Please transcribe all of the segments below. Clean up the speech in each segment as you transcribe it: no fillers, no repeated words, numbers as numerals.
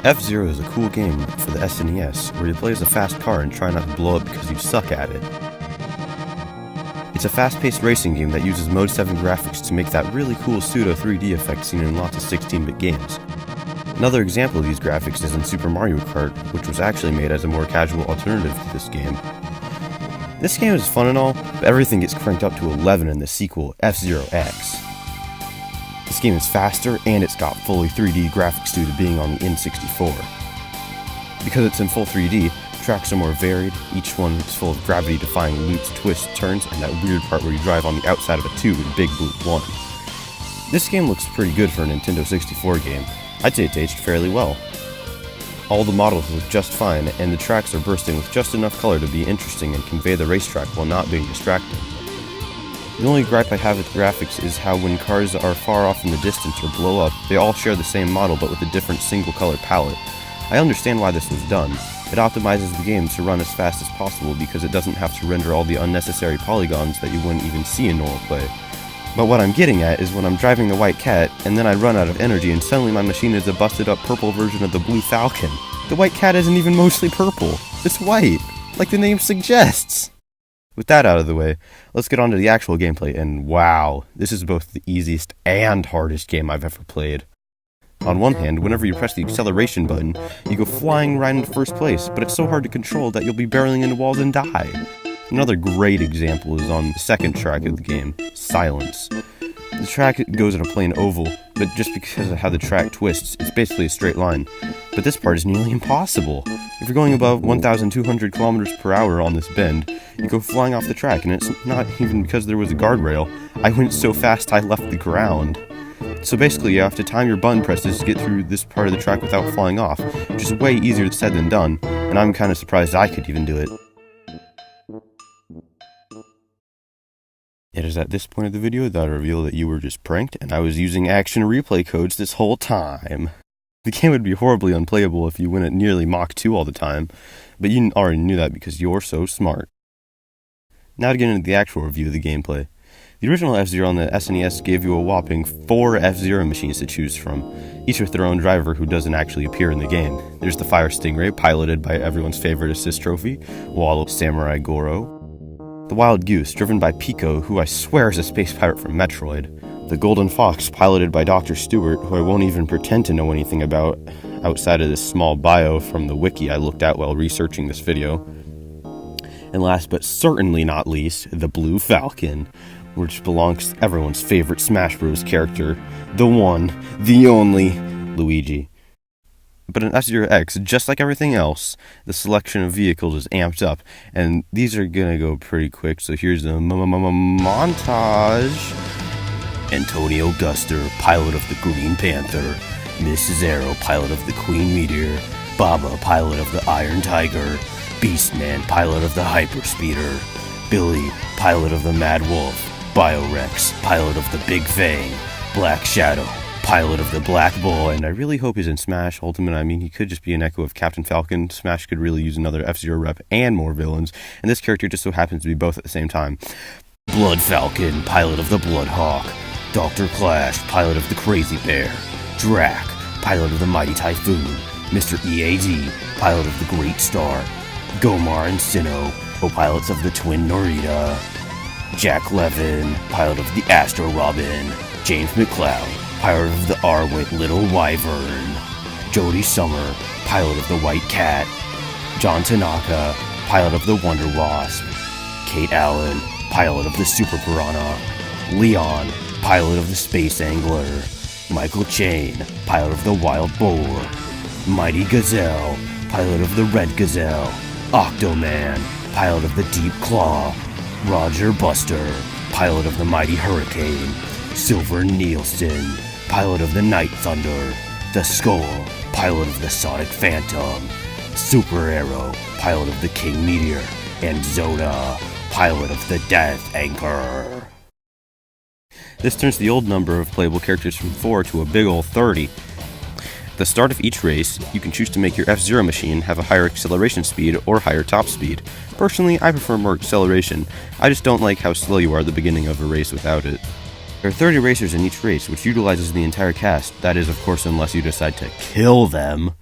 F-Zero is a cool game for the SNES, where you play as a fast car and try not to blow up because you suck at it. It's a fast-paced racing game that uses Mode 7 graphics to make that really cool pseudo 3D effect seen in lots of 16-bit games. Another example of these graphics is in Super Mario Kart, which was actually made as a more casual alternative to this game. This game is fun and all, but everything gets cranked up to 11 in the sequel, F-Zero X. This game is faster, and it's got fully 3D graphics due to being on the N64. Because it's in full 3D, tracks are more varied, each one is full of gravity-defying loops, twists, turns, and that weird part where you drive on the outside of a tube in Big Blue 1. This game looks pretty good for a Nintendo 64 game. I'd say it's aged fairly well. All the models look just fine, and the tracks are bursting with just enough color to be interesting and convey the racetrack while not being distracting. The only gripe I have with the graphics is how when cars are far off in the distance or blow up, they all share the same model but with a different single color palette. I understand why this was done. It optimizes the game to run as fast as possible because it doesn't have to render all the unnecessary polygons that you wouldn't even see in normal play. But what I'm getting at is when I'm driving the White Cat, and then I run out of energy and suddenly my machine is a busted up purple version of the Blue Falcon. The White Cat isn't even mostly purple. It's white, like the name suggests. With that out of the way, let's get on to the actual gameplay, and wow, this is both the easiest and hardest game I've ever played. On one hand, whenever you press the acceleration button, you go flying right into first place, but it's so hard to control that you'll be barreling into walls and die. Another great example is on the second track of the game, Silence. The track goes in a plain oval, but just because of how the track twists, it's basically a straight line. But this part is nearly impossible. If you're going above 1,200 kilometers per hour on this bend, you go flying off the track, and it's not even because there was a guardrail. I went so fast I left the ground. So basically, you have to time your button presses to get through this part of the track without flying off, which is way easier said than done, and I'm kind of surprised I could even do it. It is at this point of the video that I reveal that you were just pranked, and I was using action replay codes this whole time. The game would be horribly unplayable if you went at nearly Mach 2 all the time, but you already knew that because you're so smart. Now to get into the actual review of the gameplay. The original F-Zero on the SNES gave you a whopping 4 F-Zero machines to choose from, each with their own driver who doesn't actually appear in the game. There's the Fire Stingray, piloted by everyone's favorite assist trophy, Wall Samurai Goro. The Wild Goose, driven by Pico, who I swear is a space pirate from Metroid. The Golden Fox, piloted by Dr. Stewart, who I won't even pretend to know anything about outside of this small bio from the wiki I looked at while researching this video. And last but certainly not least, the Blue Falcon, which belongs to everyone's favorite Smash Bros. Character, the one, the only, Luigi. But in F-Zero X, just like everything else, the selection of vehicles is amped up, and these are gonna go pretty quick, so here's the montage. Antonio Guster, pilot of the Green Panther. Mrs. Arrow, pilot of the Queen Meteor. Baba, pilot of the Iron Tiger. Beastman, pilot of the Hyper Speeder. Billy, pilot of the Mad Wolf. Biorex, pilot of the Big Fang. Black Shadow, pilot of the Black Bull, and I really hope he's in Smash Ultimate. I mean, he could just be an echo of Captain Falcon. Smash could really use another F-Zero rep and more villains, and this character just so happens to be both at the same time. Blood Falcon, pilot of the Blood Hawk. Dr. Clash, pilot of the Crazy Bear. Drac, pilot of the Mighty Typhoon. Mr. EAD, pilot of the Great Star. Gomar and Sinnoh, co-pilots of the Twin Norita. Jack Levin, pilot of the Astro Robin. James McCloud, pilot of the R-Wit Little Wyvern. Jodie Summer, pilot of the White Cat. John Tanaka, pilot of the Wonder Wasp. Kate Allen, pilot of the Super Piranha. Leon, pilot of the Space Angler. Michael Chain, pilot of the Wild Boar. Mighty Gazelle, pilot of the Red Gazelle. Octoman, pilot of the Deep Claw. Roger Buster, pilot of the Mighty Hurricane. Silver Nielsen, pilot of the Night Thunder. The Skull, pilot of the Sonic Phantom. Super Arrow, pilot of the King Meteor. And Zoda, pilot of the Death Anchor. This turns the old number of playable characters from 4 to a big ol' 30. At the start of each race, you can choose to make your F-Zero machine have a higher acceleration speed or higher top speed. Personally, I prefer more acceleration. I just don't like how slow you are at the beginning of a race without it. There are 30 racers in each race, which utilizes the entire cast. That is, of course, unless you decide to kill them.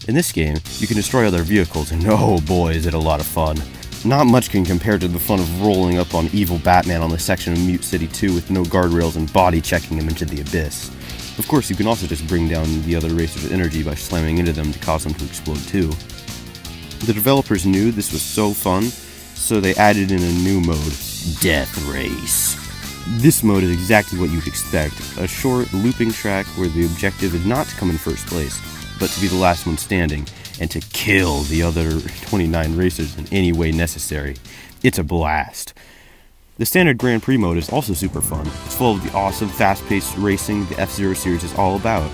In this game, you can destroy other vehicles, and oh boy is it a lot of fun. Not much can compare to the fun of rolling up on evil Batman on the section of Mute City 2 with no guardrails and body checking him into the abyss. Of course, you can also just bring down the other racers' energy by slamming into them to cause them to explode too. The developers knew this was so fun, so they added in a new mode, Death Race. This mode is exactly what you'd expect, a short, looping track where the objective is not to come in first place, but to be the last one standing, and to kill the other 29 racers in any way necessary. It's a blast. The standard Grand Prix mode is also super fun. It's full of the awesome, fast-paced racing the F-Zero series is all about.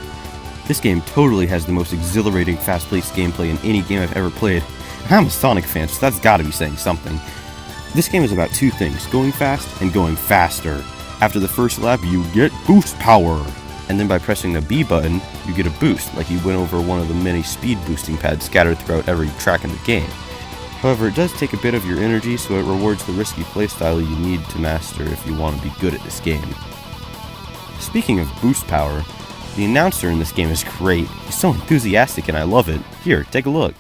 This game totally has the most exhilarating, fast-paced gameplay in any game I've ever played. I'm a Sonic fan, so that's gotta be saying something. This game is about two things, going fast and going faster. After the first lap, you get boost power. And then by pressing the B button, you get a boost, like you went over one of the many speed boosting pads scattered throughout every track in the game. However, it does take a bit of your energy, so it rewards the risky playstyle you need to master if you want to be good at this game. Speaking of boost power, the announcer in this game is great. He's so enthusiastic and I love it. Here, take a look.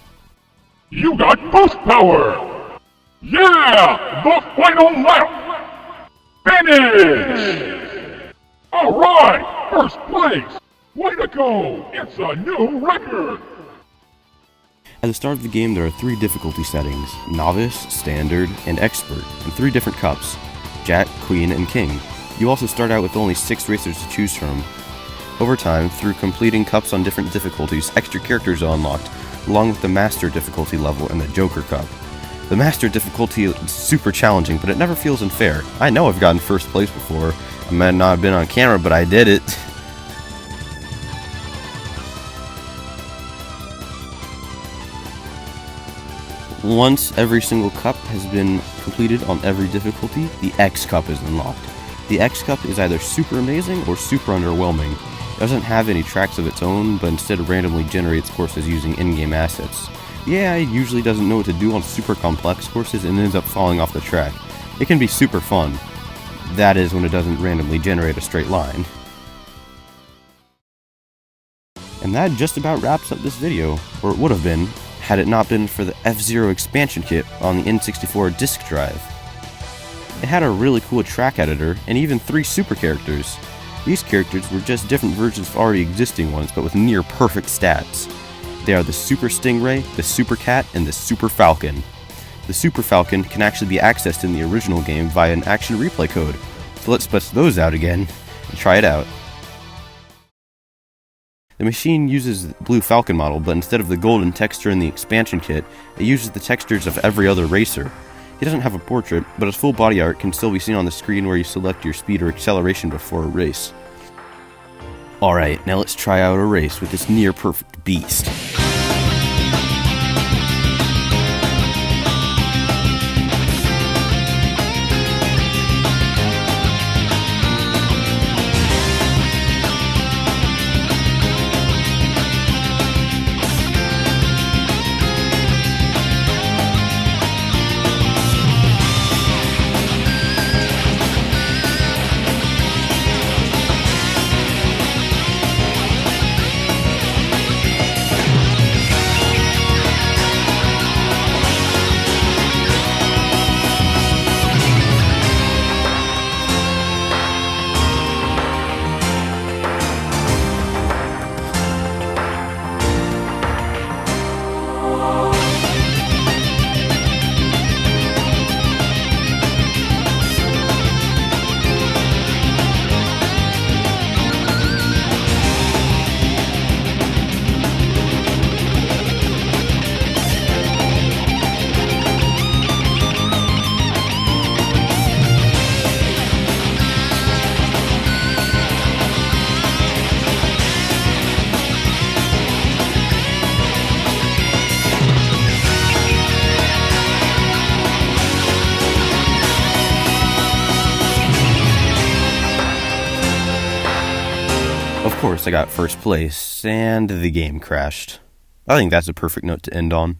You got boost power! Yeah! The final lap! Finish! Alright! First place! Way to go! It's a new record! At the start of the game, there are 3 difficulty settings, Novice, Standard, and Expert, and 3 different cups, Jack, Queen, and King. You also start out with only 6 racers to choose from. Over time, through completing cups on different difficulties, extra characters are unlocked, along with the Master difficulty level and the Joker Cup. The Master difficulty is super challenging, but it never feels unfair. I know I've gotten first place before. I might not have been on camera, but I did it. Once every single cup has been completed on every difficulty, the X Cup is unlocked. The X Cup is either super amazing or super underwhelming. It doesn't have any tracks of its own, but instead randomly generates courses using in-game assets. Yeah, it usually doesn't know what to do on super complex courses and ends up falling off the track. It can be super fun. That is when it doesn't randomly generate a straight line. And that just about wraps up this video, or it would have been, had it not been for the F-Zero expansion kit on the N64 disk drive. It had a really cool track editor, and even 3 super characters. These characters were just different versions of already existing ones, but with near perfect stats. They are the Super Stingray, the Super Cat, and the Super Falcon. The Super Falcon can actually be accessed in the original game via an action replay code, so let's bust those out again and try it out. The machine uses the Blue Falcon model, but instead of the golden texture in the expansion kit, it uses the textures of every other racer. He doesn't have a portrait, but his full body art can still be seen on the screen where you select your speed or acceleration before a race. Alright, now let's try out a race with this near-perfect beast. Of course, I got first place, and the game crashed. I think that's a perfect note to end on.